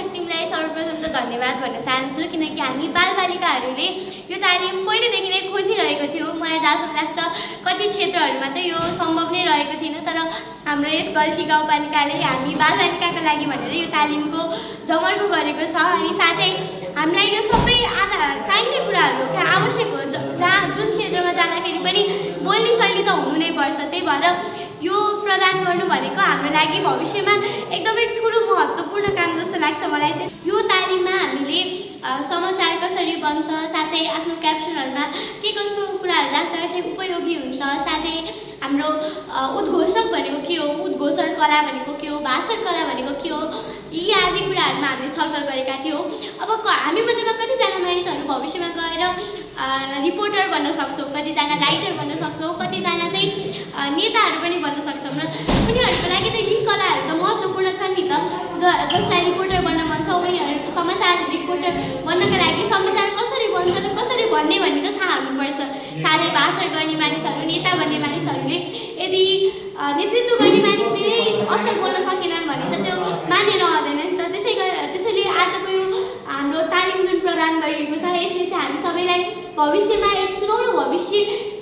शक्तिलाई सर्वप्रथम त धन्यवाद भन्न चाहन्छु, किनकि हामी बालबालिकाहरूले यो तालिम पहिलेदेखि नै खोजिरहेको थियौँ। मलाई जहाँसम्म लाग्छ कति क्षेत्रहरूमा त यो सम्भव नै रहेको थिएन, तर हाम्रो यस गल्छी गाउँपालिकाले हामी बालबालिकाका लागि भनेर यो तालिमको जमर्को गरेको छ। अनि साथै हामीलाई यो सबै चाहिने कुराहरू आवश्यक हो। जहाँ जुन क्षेत्रमा जाँदाखेरि पनि बोल्ने शैली त हुनु नै पर्छ। त्यही भएर यो प्रदान गर्नु भनेको हाम्रो लागि भविष्यमा एकदमै ठुलो महत्त्वपूर्ण काम जस्तो लाग्छ मलाई चाहिँ। यो तालिममा हामीले समाचार कसरी बन्छ, साथै आफ्नो क्याप्सनहरूमा के कस्तो कुराहरू राख्दाखेरि उपयोगी हुन्छ, साथै हाम्रो उद्घोषक भनेको के हो, उद्घोषण कला भनेको के हो, भाषण कला भनेको के हो, यी आदि कुराहरूमा हामीले छलफल गरेका थियौँ। अब हामी मध्येमा कतिजना मानिसहरू भविष्यमा गएर रिपोर्टर बन्न सक्छौँ, कतिजना राइटर बन्न सक्छौँ, कतिजना चाहिँ नेताहरू पनि बन्न सक्छौँ। र उनीहरूको लागि त यी कलाहरू त महत्त्वपूर्ण छन् नि त। जसलाई रिपोर्टर बन्न मन छ उनीहरू समाचार रिपोर्टर बन्नका लागि समाचार कसरी बन्छ र कसरी भन्ने भन्ने त थाहा हुनुपर्छ। साथै भाषण गर्ने मानिसहरू, नेता बन्ने मानिसहरूले यदि नेतृत्व गर्ने मानिसले असल बोल्न सकेनन् भने त त्यो मान्य रहँदैन नि त। त्यसैले आजको यो हाम्रो तालिम जुन प्रदान गरिएको छ यसले चाहिँ हामी सबैलाई भविष्यमा एक सुनौलो भविष्य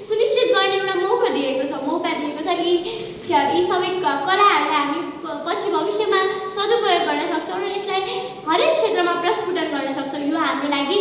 सुनिश्चित गर्ने एउटा मौका दिएको छ। यी सबै कलाहरूलाई हामी पछि भविष्यमा सदुपयोग गर्न सक्छौँ र यसलाई हरेक क्षेत्रमा प्रस्फुटन गर्न सक्छौँ। यो हाम्रो लागि